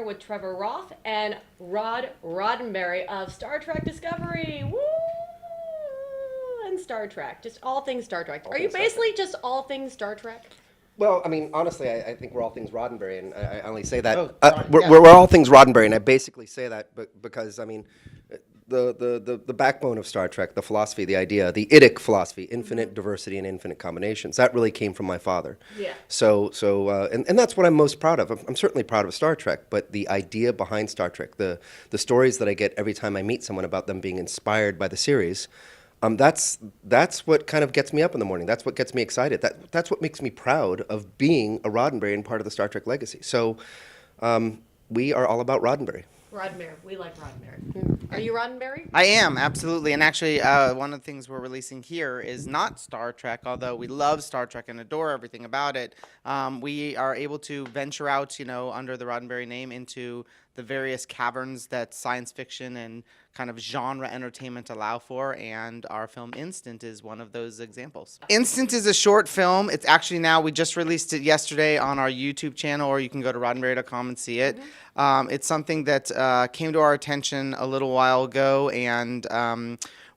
with Trevor Roth and Roddenberry of Star Trek Discovery. Woo! And Star Trek. Just all things Star Trek. Are you basically just all things Star Trek? Well, I mean, honestly, I think we're all things Roddenberry, and I only say that. Oh, We're all things Roddenberry, and I basically say that because, I mean, the backbone of Star Trek, the philosophy, the idea, the IDIC philosophy, infinite diversity and infinite combinations, that really came from my father. Yeah. And that's what I'm most proud of. I'm certainly proud of Star Trek, but the idea behind Star Trek, the stories that I get every time I meet someone about them being inspired by the series, that's what kind of gets me up in the morning. That's what gets me excited. That's what makes me proud of being a Roddenberry and part of the Star Trek legacy. So we are all about Roddenberry. Roddenberry. We like Roddenberry. Are you Roddenberry? I am, absolutely. And actually, one of the things we're releasing here is not Star Trek, although we love Star Trek and adore everything about it. We are able to venture out, under the Roddenberry name into the various caverns that science fiction and kind of genre entertainment allow for, and our film Instant is one of those examples. Instant is a short film. It's actually now, we just released it yesterday on our YouTube channel, or you can go to roddenberry.com and see it. It's something that came to our attention a little while ago, and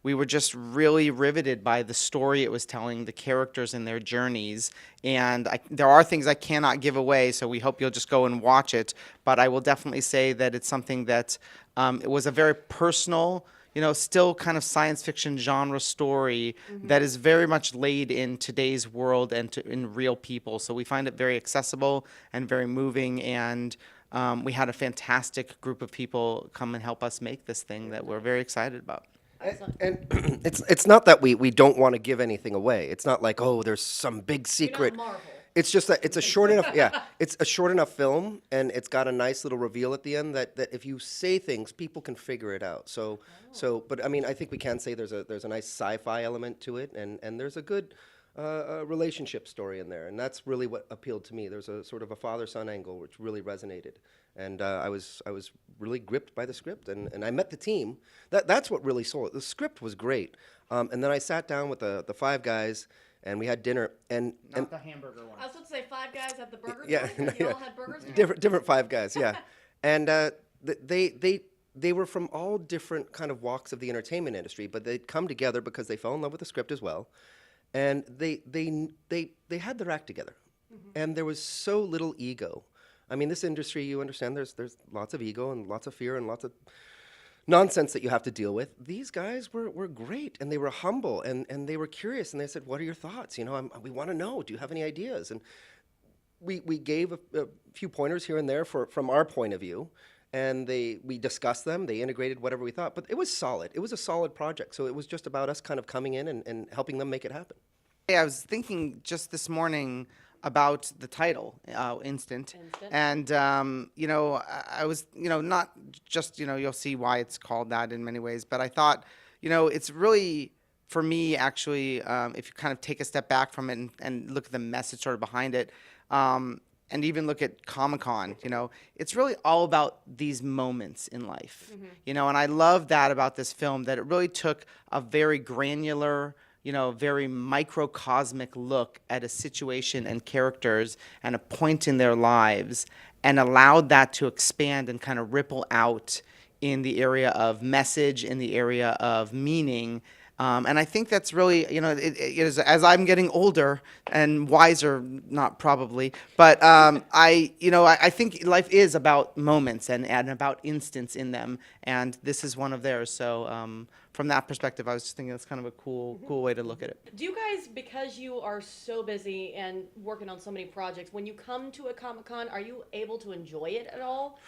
we were just really riveted by the story it was telling, the characters and their journeys. And there are things I cannot give away, so we hope you'll just go and watch it. But I will definitely say that it's something that it was a very personal, still kind of science fiction genre story that is very much laid in today's world and in real people. So we find it very accessible and very moving, and we had a fantastic group of people come and help us make this thing that we're very excited about. And it's not that we don't want to give anything away. It's not like, oh, there's some big secret. You're not Marvel. It's just that it's a short enough, it's a short enough film, and it's got a nice little reveal at the end that if you say things, people can figure it out. But I mean, I think we can say there's a nice sci-fi element to it, and there's a good relationship story in there, and that's really what appealed to me. There's a sort of a father-son angle which really resonated, and I was really gripped by the script, and I met the team. That's what really sold it. The script was great, and then I sat down with the five guys, and we had dinner, and Not the hamburger one. I was about to say Five Guys at the burger yeah, joint, and you all had burgers together? different five guys, yeah, and they were from all different kind of walks of the entertainment industry, but they'd come together because they fell in love with the script as well, and they had their act together, and there was so little ego. I mean, this industry, you understand, there's lots of ego and lots of fear and lots of nonsense that you have to deal with. These guys were great, and they were humble, and they were curious, and they said, what are your thoughts? We want to know. Do you have any ideas? And we gave a few pointers here and there from our point of view, and we discussed them. They integrated whatever we thought, but it was solid. It was a solid project, so it was just about us kind of coming in and helping them make it happen. I was thinking just this morning about the title, Instant. And, I was, not just, you'll see why it's called that in many ways, but I thought, it's really, for me, actually, if you kind of take a step back from it and look at the message sort of behind it, and even look at Comic-Con, it's really all about these moments in life, and I love that about this film, that it really took a very granular, very microcosmic look at a situation and characters and a point in their lives, and allowed that to expand and kind of ripple out in the area of message, in the area of meaning. And I think that's really, it is, as I'm getting older and wiser, not probably, but I think life is about moments and about instants in them, and this is one of theirs. So from that perspective, I was just thinking that's kind of a cool way to look at it. Do you guys, because you are so busy and working on so many projects, when you come to a Comic-Con, are you able to enjoy it at all?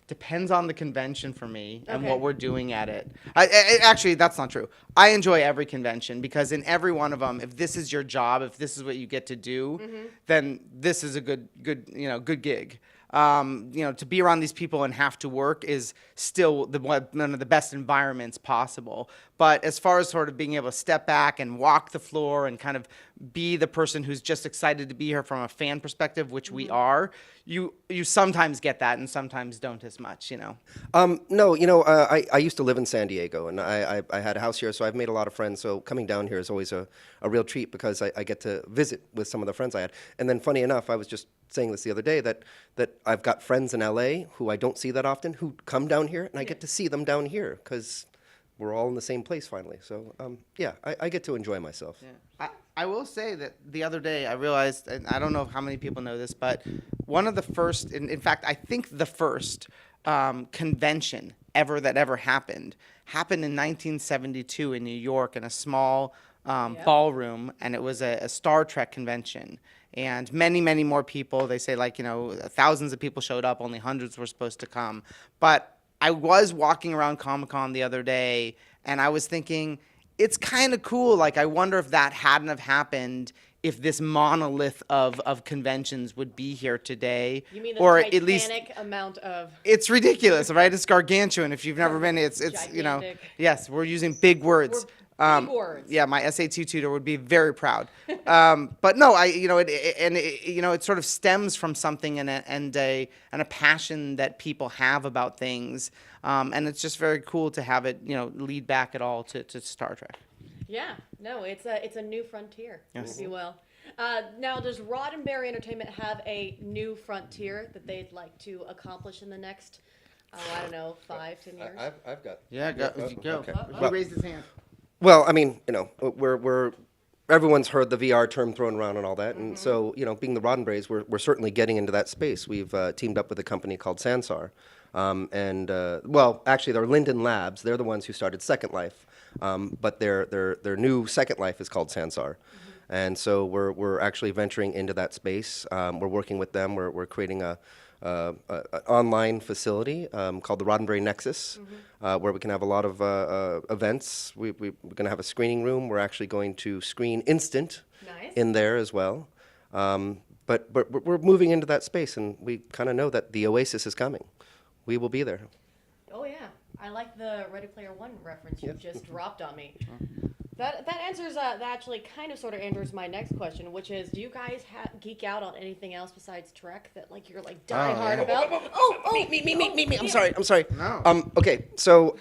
Depends on the convention for me and Okay. what we're doing at it. Actually, that's not true. I enjoy every convention, because in every one of them, if this is your job, if this is what you get to do, then this is a good gig. To be around these people and have to work is still one of the best environments possible. But as far as sort of being able to step back and walk the floor and kind of be the person who's just excited to be here from a fan perspective, which we are, you sometimes get that and sometimes don't as much, you know. No, I used to live in San Diego, and I had a house here, so I've made a lot of friends. So coming down here is always a real treat because I get to visit with some of the friends I had. And then, funny enough, I was just saying this the other day that I've got friends in LA who I don't see that often who come down here, and I get to see them down here because we're all in the same place finally. So yeah, I get to enjoy myself. Yeah. I will say that the other day I realized, and I don't know how many people know this, but one of the first, in fact, I think the first convention that ever happened in 1972 in New York in a small ballroom, and it was a Star Trek convention. And many, many more people, they say thousands of people showed up, only hundreds were supposed to come. But I was walking around Comic-Con the other day, and I was thinking, it's kind of cool. Like, I wonder if that hadn't have happened, if this monolith of conventions would be here today. You mean the or Titanic at least amount of... It's ridiculous, right? It's gargantuan. If you've never been, it's Gigantic. yes, we're using big words. Big words. Yeah, my SAT tutor would be very proud. But no, it sort of stems from something and a passion that people have about things, and it's just very cool to have it lead back at all to Star Trek. Yeah, no, it's a new frontier, Yes. if you will. Now, does Roddenberry Entertainment have a new frontier that they'd like to accomplish in the next, I don't know, 5-10 years? I've got. Yeah, go. Okay. He raised his hand. Well, I mean, we're everyone's heard the VR term thrown around and all that, and so being the Roddenberrys, we're certainly getting into that space. We've teamed up with a company called Sansar, well, actually, they're Linden Labs. They're the ones who started Second Life, but their new Second Life is called Sansar, and so we're actually venturing into that space. We're working with them. We're creating an online facility called the Roddenberry Nexus, where we can have a lot of events. We're going to have a screening room. We're actually going to screen Instant in there as well. But we're moving into that space, and we kind of know that the Oasis is coming. We will be there. Oh, yeah. I like the Ready Player One reference you just dropped on me. That answers, that actually kind of sort of answers my next question, which is, do you guys geek out on anything else besides Trek that you're die hard about? Me. I'm sorry. No. Okay, so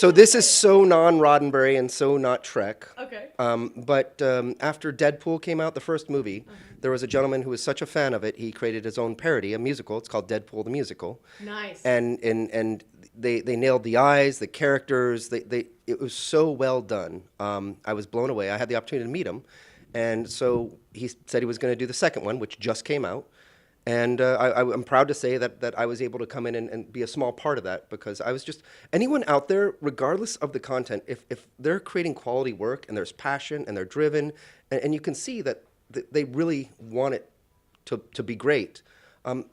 this is so non-Roddenberry and so not Trek. Okay. But after Deadpool came out, the first movie, there was a gentleman who was such a fan of it, he created his own parody, a musical. It's called Deadpool the Musical. Nice. And they nailed the eyes, the characters. It was so well done. I was blown away. I had the opportunity to meet him, and so he said he was going to do the second one, which just came out. And I'm proud to say that I was able to come in and be a small part of that, because I was just, anyone out there, regardless of the content, if they're creating quality work and there's passion and they're driven, and you can see that they really want it to be great, I'm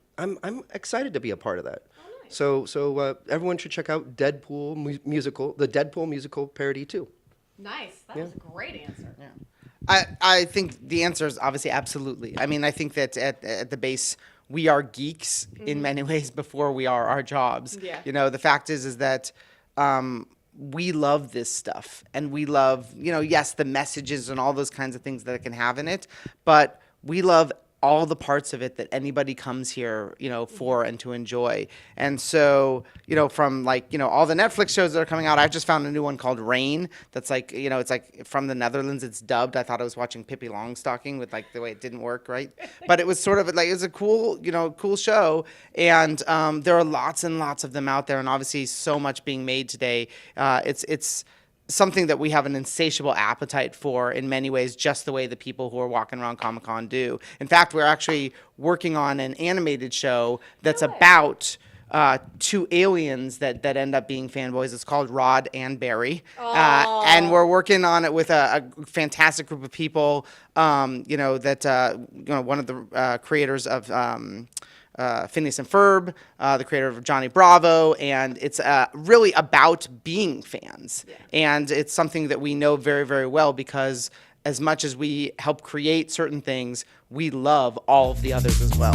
excited to be a part of that. So everyone should check out Deadpool musical, the Deadpool musical parody too. Nice. That was a great answer. Yeah. I think the answer is obviously absolutely. I mean, I think that at the base, we are geeks in many ways before we are our jobs. Yeah. The fact is that we love this stuff, and we love, yes, the messages and all those kinds of things that it can have in it, but we love all the parts of it that anybody comes here, for and to enjoy. And so, from all the Netflix shows that are coming out, I've just found a new one called Rain. That's it's like from the Netherlands. It's dubbed. I thought I was watching Pippi Longstocking with the way it didn't work right, but it was sort of it was a cool, cool show. And there are lots and lots of them out there, and obviously so much being made today. It's something that we have an insatiable appetite for in many ways, just the way the people who are walking around Comic-Con do. In fact, we're actually working on an animated show that's about two aliens that end up being fanboys. It's called Rod and Barry. And we're working on it with a fantastic group of people, one of the creators of Phineas and Ferb, the creator of Johnny Bravo, and it's really about being fans. Yeah. And it's something that we know very, very well, because as much as we help create certain things, we love all of the others as well.